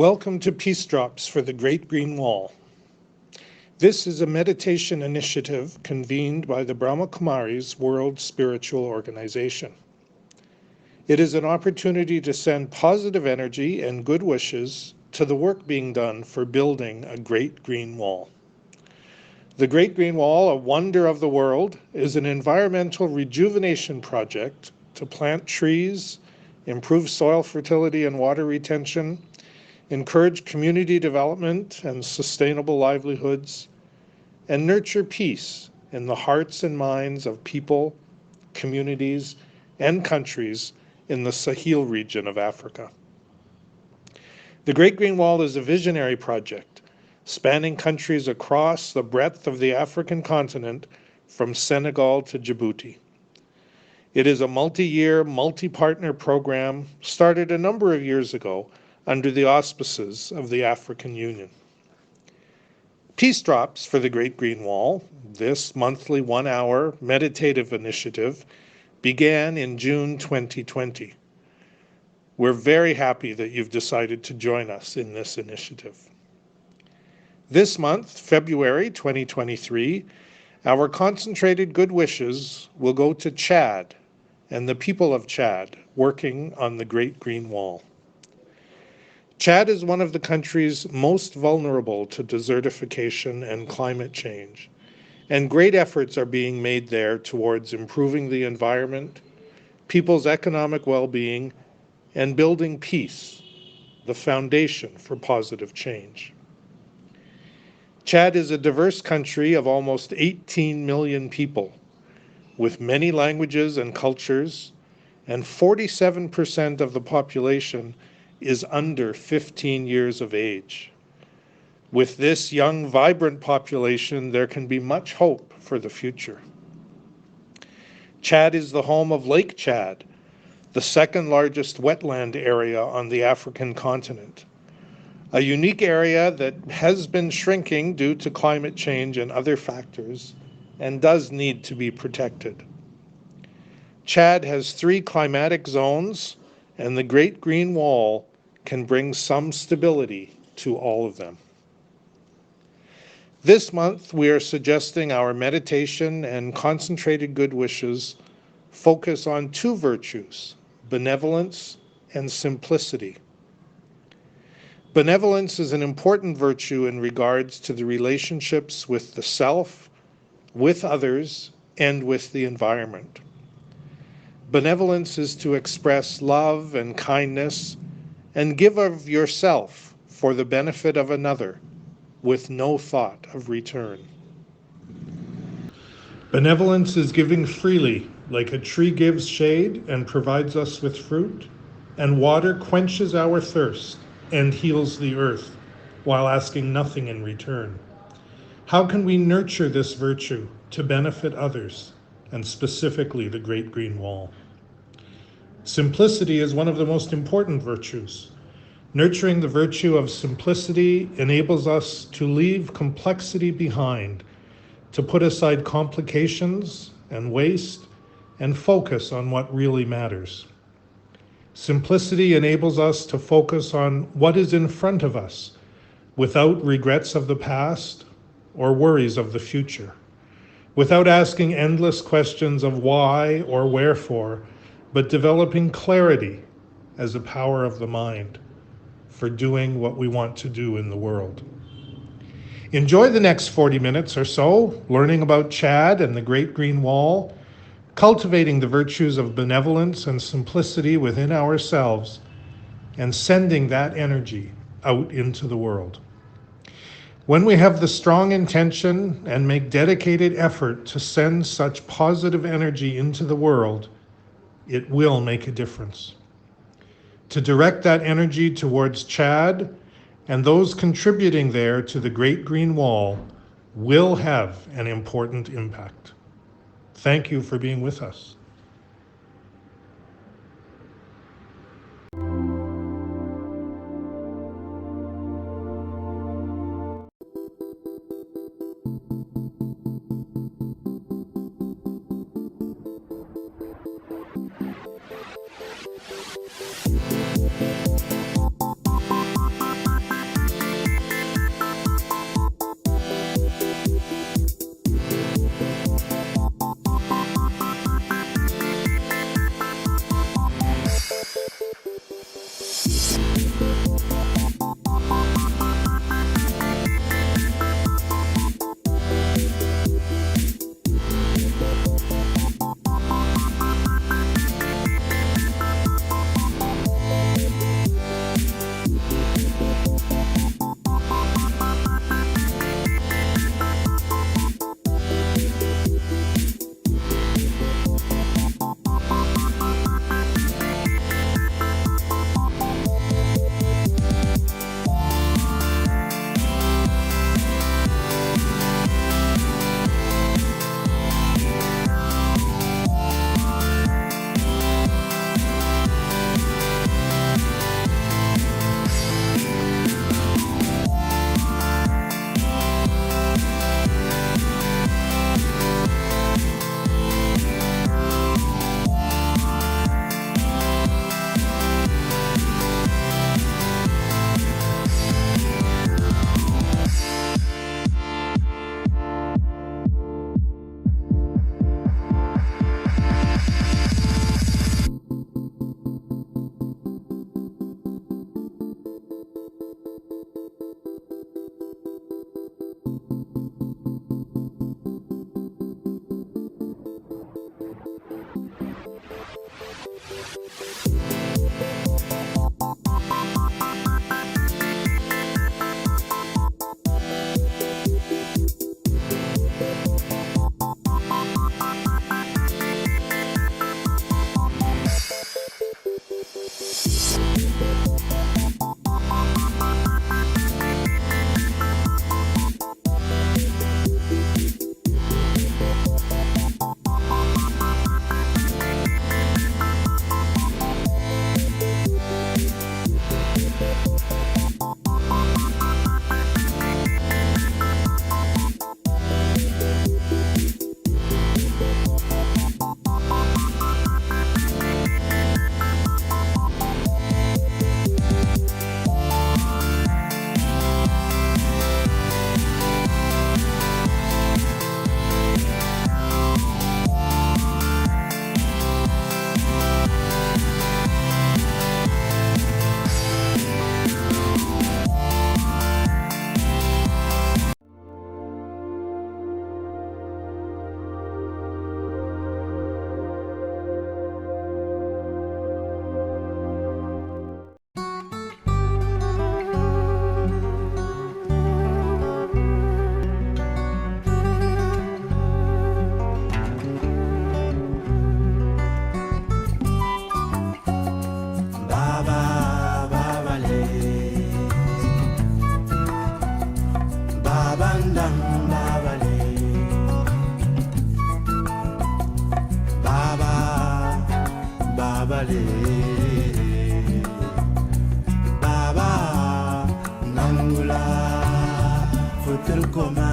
Welcome to Peace Drops for the Great Green Wall. This is a meditation initiative convened by the Brahma Kumaris World Spiritual Organization. It is an opportunity to send positive energy and good wishes to the work being done for building a Great Green Wall. The Great Green Wall, a wonder of the world, is an environmental rejuvenation project to plant trees, improve soil fertility and water retention, encourage community development and sustainable livelihoods, and nurture peace in the hearts and minds of people, communities, and countries in the Sahel region of Africa. The Great Green Wall is a visionary project spanning countries across the breadth of the African continent from Senegal to Djibouti. It is a multi-year, multi-partner program started a number of years ago under the auspices of the African Union. Peace Drops for the Great Green Wall, this monthly 1-hour meditative initiative, began in June 2020. We're very happy that you've decided to join us in this initiative. This month, February 2023, our concentrated good wishes will go to Chad and the people of Chad working on the Great Green Wall. Chad is one of the countries most vulnerable to desertification and climate change, and great efforts are being made there towards improving the environment, people's economic well-being, and building peace, the foundation for positive change. Chad is a diverse country of almost 18 million people, with many languages and cultures, and 47% of the population is under 15 years of age. With this young, vibrant population, there can be much hope for the future. Chad is the home of Lake Chad, the second largest wetland area on the African continent, a unique area that has been shrinking due to climate change and other factors and does need to be protected. Chad has 3 climatic zones, and the Great Green Wall can bring some stability to all of them. This month, we are suggesting our meditation and concentrated good wishes focus on 2 virtues, benevolence and simplicity. Benevolence is an important virtue in regards to the relationships with the self, with others, and with the environment. Benevolence is to express love and kindness and give of yourself for the benefit of another with no thought of return. Benevolence is giving freely, like a tree gives shade and provides us with fruit, and water quenches our thirst and heals the earth while asking nothing in return. How can we nurture this virtue to benefit others, and specifically the Great Green Wall? Simplicity is one of the most important virtues. Nurturing the virtue of simplicity enables us to leave complexity behind, to put aside complications and waste, and focus on what really matters. Simplicity enables us to focus on what is in front of us, without regrets of the past or worries of the future, without asking endless questions of why or wherefore, but developing clarity as a power of the mind for doing what we want to do in the world. Enjoy the next 40 minutes or so, learning about Chad and the Great Green Wall, cultivating the virtues of benevolence and simplicity within ourselves, and sending that energy out into the world. When we have the strong intention and make dedicated effort to send such positive energy into the world, it will make a difference. To direct that energy towards Chad and those contributing there to the Great Green Wall will have an important impact. Thank you for being with us. babale baba nangula futur koma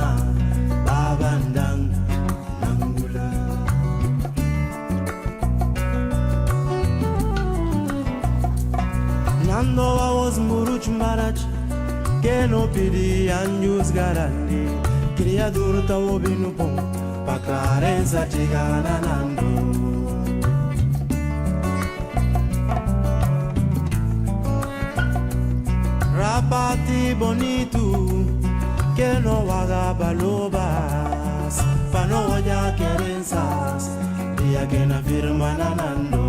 baba ndang nangula nando I was muruch marach que no pidi anjus garandi criador ta obinu pom pa carenza tigana nando rapati bonito que no haga balobas pa no haya querenzas día que na firma nanando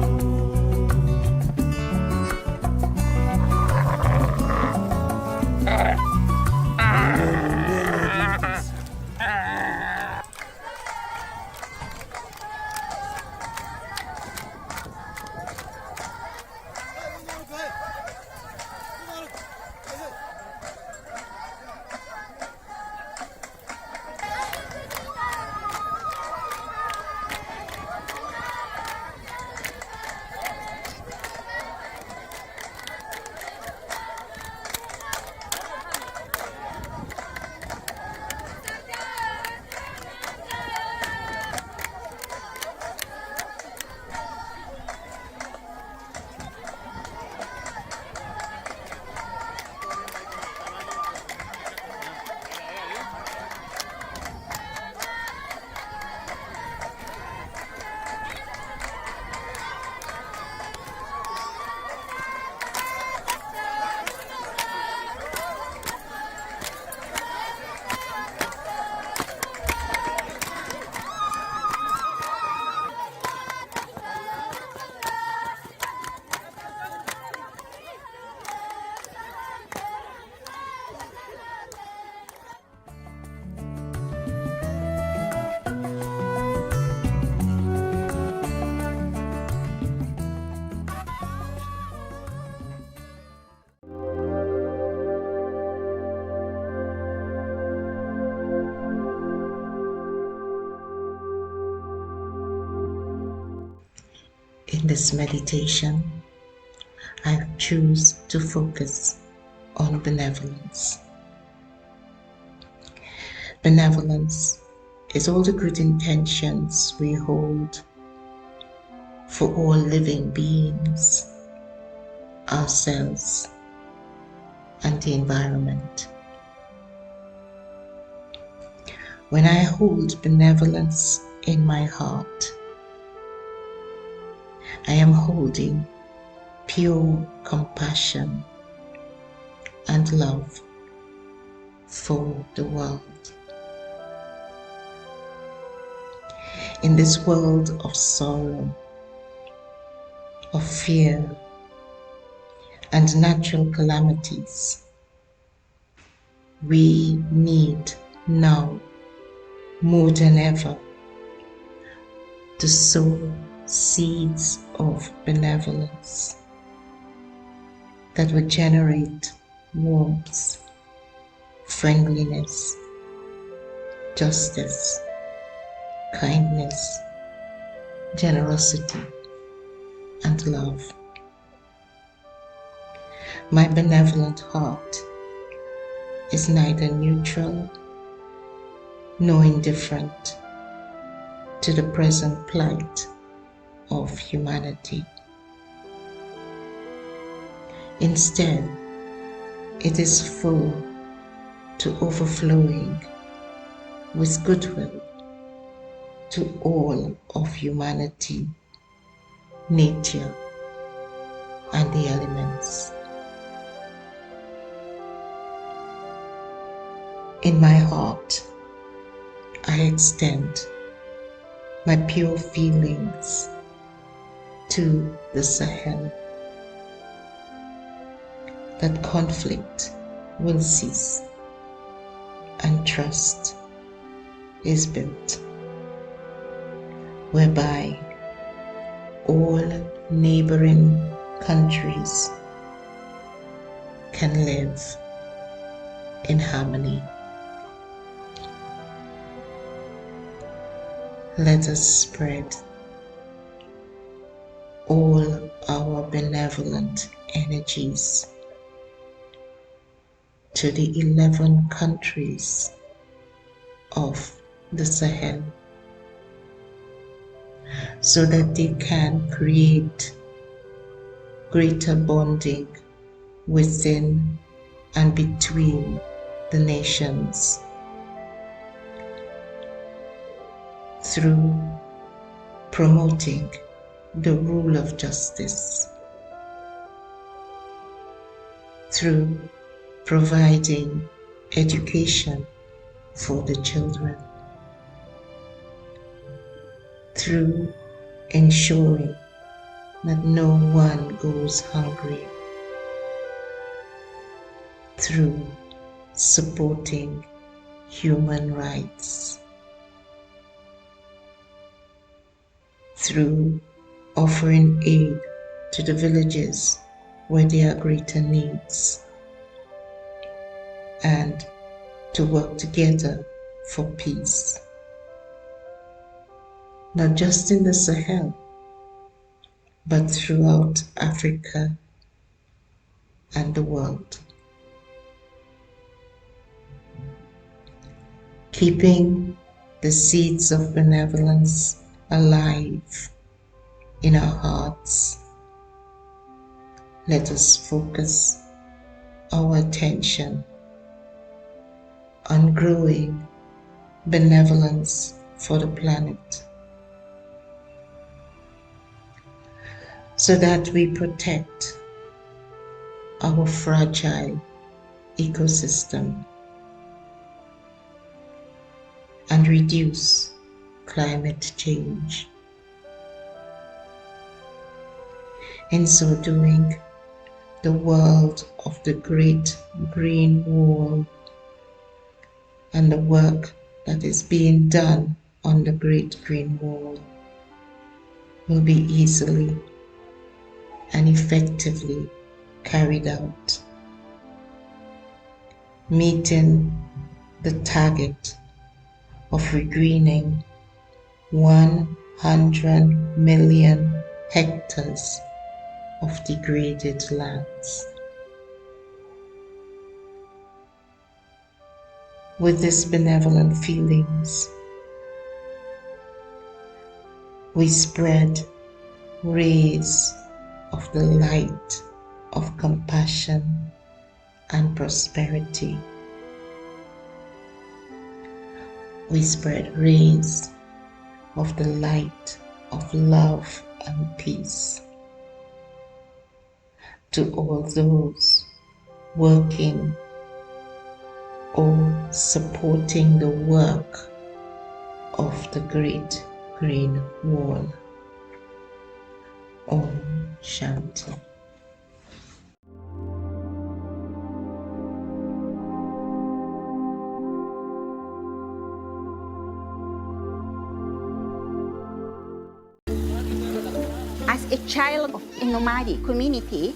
In this meditation, I choose to focus on benevolence. Benevolence is all the good intentions we hold for all living beings, ourselves, and the environment. When I hold benevolence in my heart, I am holding pure compassion and love for the world. In this world of sorrow, of fear, and natural calamities, we need now more than ever to sow seeds of benevolence that would generate warmth, friendliness, justice, kindness, generosity, and love. My benevolent heart is neither neutral nor indifferent to the present plight of humanity. Instead, it is full to overflowing with goodwill to all of humanity, nature, and the elements. In my heart, I extend my pure feelings to the Sahel, that conflict will cease and trust is built, whereby all neighboring countries can live in harmony. Let us spread all our benevolent energies to the 11 countries of the Sahel so that they can create greater bonding within and between the nations through promoting the rule of justice, through providing education for the children, through ensuring that no one goes hungry, through supporting human rights, through offering aid to the villages where there are greater needs, and to work together for peace, not just in the Sahel, but throughout Africa and the world. Keeping the seeds of benevolence alive in our hearts, let us focus our attention on growing benevolence for the planet, so that we protect our fragile ecosystem and reduce climate change. In so doing, the world of the Great Green Wall and the work that is being done on the Great Green Wall will be easily and effectively carried out, meeting the target of regreening 100 million hectares of degraded lands. With these benevolent feelings, we spread rays of the light of compassion and prosperity. We spread rays of the light of love and peace to all those working or supporting the work of the Great Green Wall. Om Shanti. As a child of a nomadic community,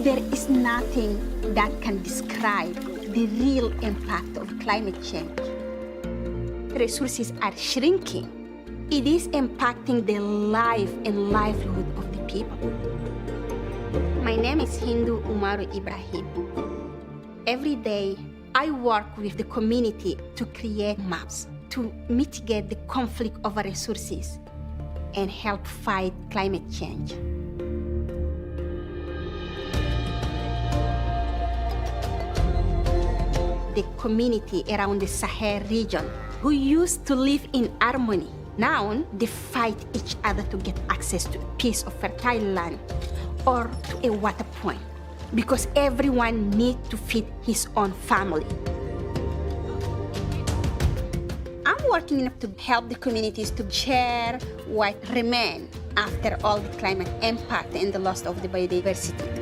there is nothing that can describe the real impact of climate change. Resources are shrinking. It is impacting the life and livelihood of the people. My name is Hindu Umaru Ibrahim. Every day, I work with the community to create maps to mitigate the conflict over resources and help fight climate change. The community around the Sahel region who used to live in harmony, now they fight each other to get access to a piece of fertile land or to a water point because everyone needs to feed his own family. I'm working to help the communities to share what remains after all the climate impact and the loss of the biodiversity.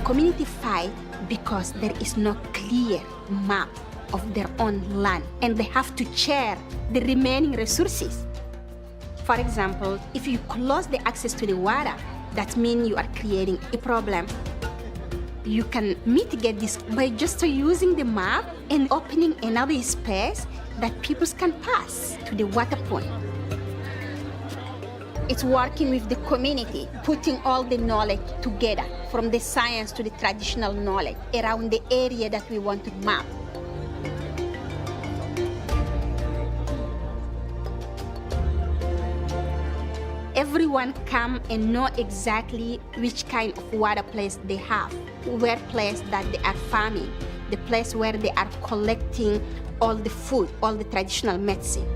Community fight because there is no clear map of their own land and they have to share the remaining resources. For example, if you close the access to the water, that means you are creating a problem. You can mitigate this by just using the map and opening another space that people can pass to the water point. It's working with the community, putting all the knowledge together, from the science to the traditional knowledge, around the area that we want to map. Everyone come and know exactly which kind of water place they have, where place that they are farming, the place where they are collecting all the food, all the traditional medicine.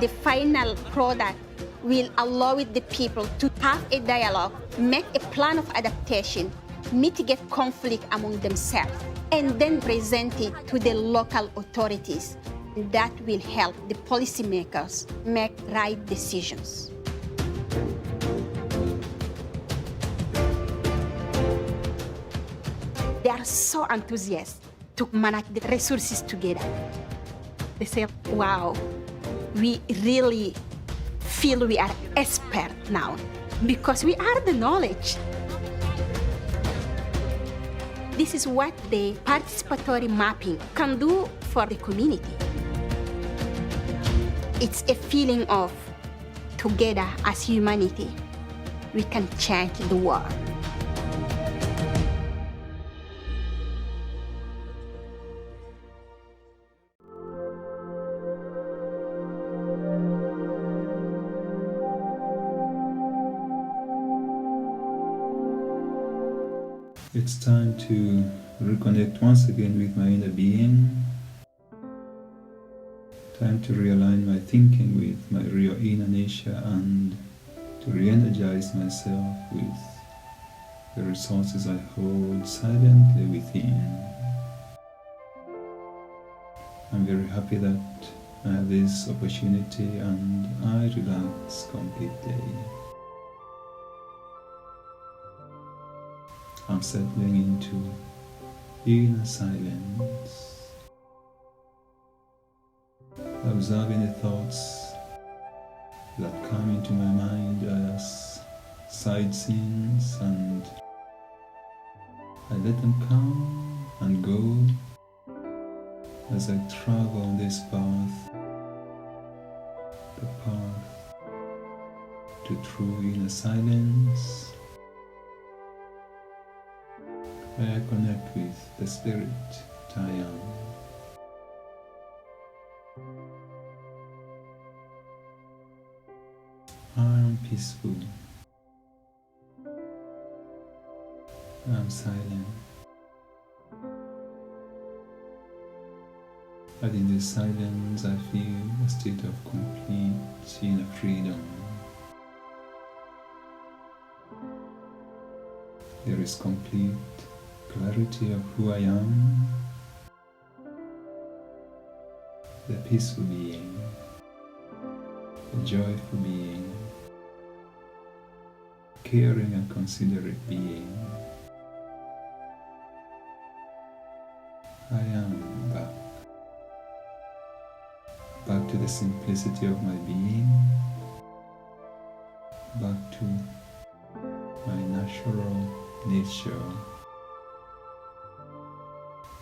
The final product will allow the people to have a dialogue, make a plan of adaptation, mitigate conflict among themselves, and then present it to the local authorities. That will help the policymakers make right decisions. They are so enthusiastic to manage the resources together. They say, wow, we really feel we are experts now because we are the knowledge. This is what the participatory mapping can do for the community. It's a feeling of together as humanity, we can change the world. It's time to reconnect once again with my inner being. Time to realign my thinking with my real inner nature and to re-energize myself with the resources I hold silently within. I'm very happy that I have this opportunity and I relax completely. I'm settling into inner silence, observing the thoughts that come into my mind as side scenes, and I let them come and go as I travel on this path, the path to true inner silence. I connect with the spirit I am. I am peaceful. I am silent. And in this silence I feel a state of complete inner freedom. There is complete clarity of who I am, the peaceful being, the joyful being, caring and considerate being. I am back to the simplicity of my being, back to my natural nature.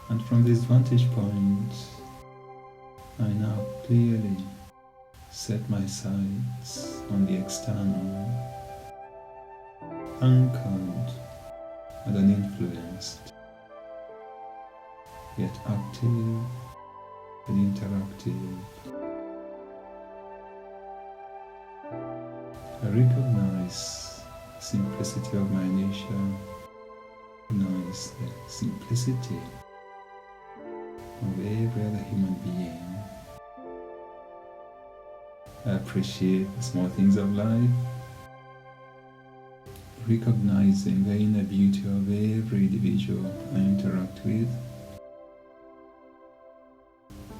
And from this vantage point, I now clearly set my sights on the external, anchored and uninfluenced, yet active and interactive. I recognize the simplicity of my nature, recognize the simplicity of every other human being. I appreciate the small things of life, recognizing the inner beauty of every individual I interact with.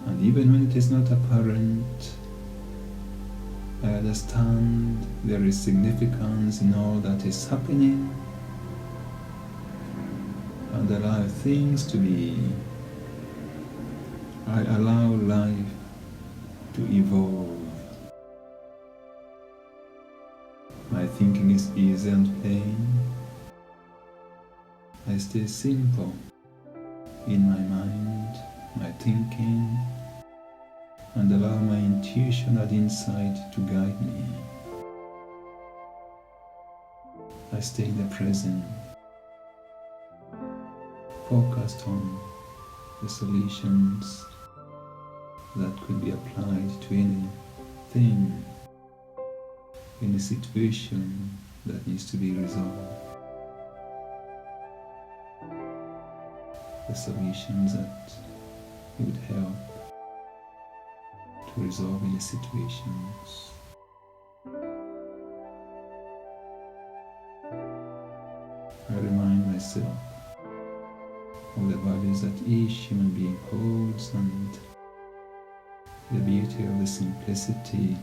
And even when it is not apparent, I understand there is significance in all that is happening and allow things to be. I allow life to evolve. My thinking is easy and plain. stay simple in my mind, my thinking, and allow my intuition and insight to guide me. I stay in the present, focused on the solutions that could be applied to anything, any situation that needs to be resolved. The solutions that would help to resolve any situations. I remind myself of the values that each human being holds and the beauty of the simplicity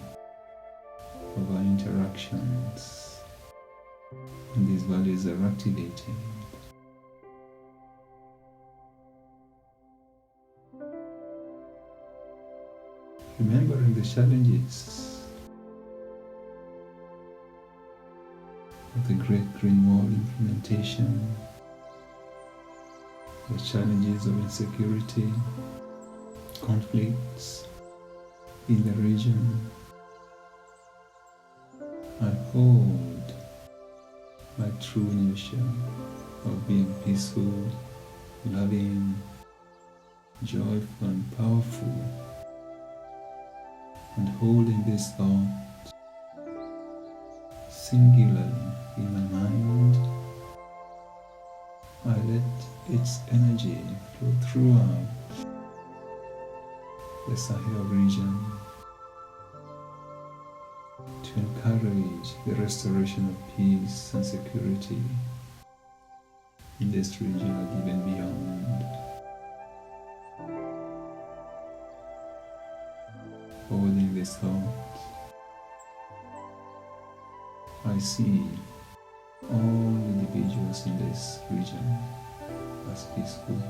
of our interactions. And these values are activated. Remembering the challenges of the Great Green Wall implementation, the challenges of insecurity, conflicts in the region, I hold my true nature of being peaceful, loving, joyful and powerful, and holding this thought singularly in my mind, I let its energy flow throughout the Sahel region to encourage the restoration of peace and security in this region and even beyond. Holding this thought, I see all individuals in this region as peaceful,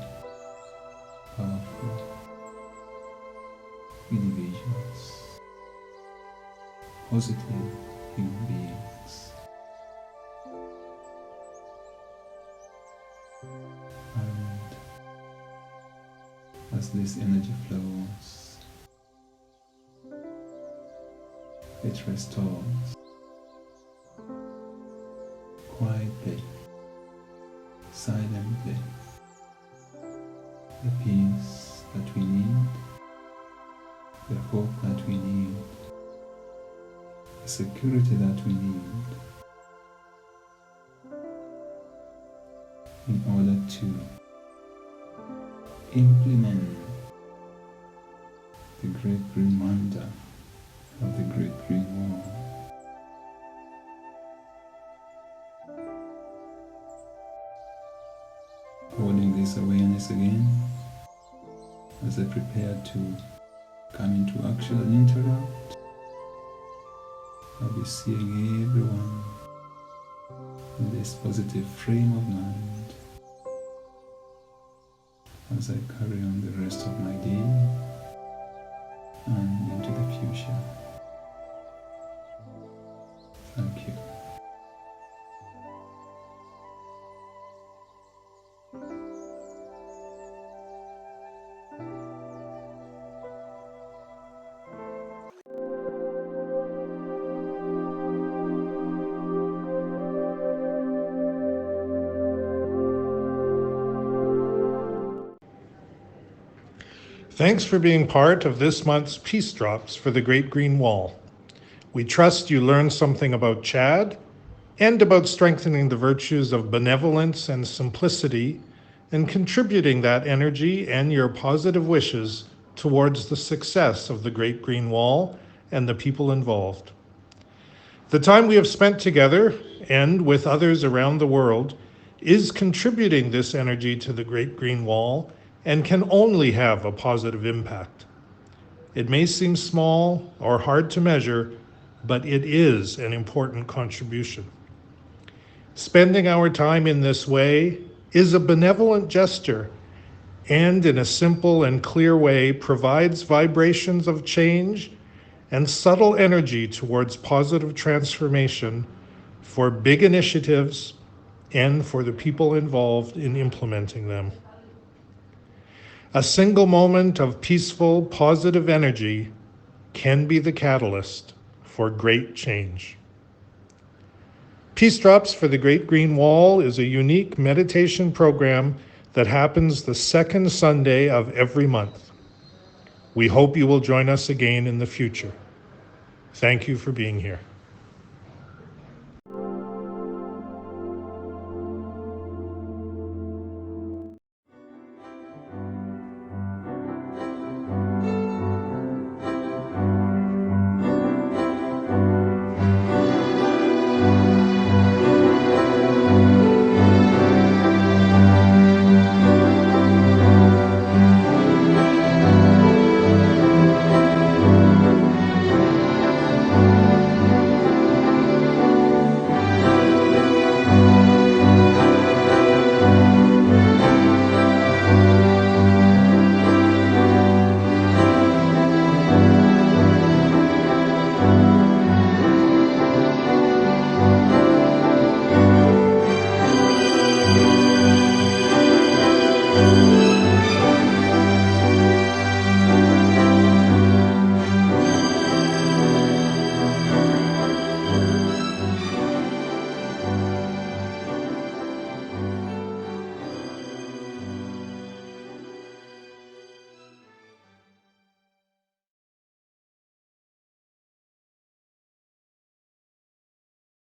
powerful individuals, positive human beings. And as this energy flows, it restores quietly, silently, the peace that we need, the hope that we need, the security that we need in order to implement the great green wonder of the Great Green Wall. Holding this awareness again as I prepare to come into action and interact, I'll be seeing everyone in this positive frame of mind as I carry on the rest of my day and into the future. Thank you. Thanks for being part of this month's Peace Drops for the Great Green Wall. We trust you learned something about Chad and about strengthening the virtues of benevolence and simplicity and contributing that energy and your positive wishes towards the success of the Great Green Wall and the people involved. The time we have spent together and with others around the world is contributing this energy to the Great Green Wall and can only have a positive impact. It may seem small or hard to measure, but it is an important contribution. Spending our time in this way is a benevolent gesture and in a simple and clear way provides vibrations of change and subtle energy towards positive transformation for big initiatives and for the people involved in implementing them. A single moment of peaceful, positive energy can be the catalyst for great change. Peace Drops for the Great Green Wall is a unique meditation program that happens the second Sunday of every month. We hope you will join us again in the future. Thank you for being here.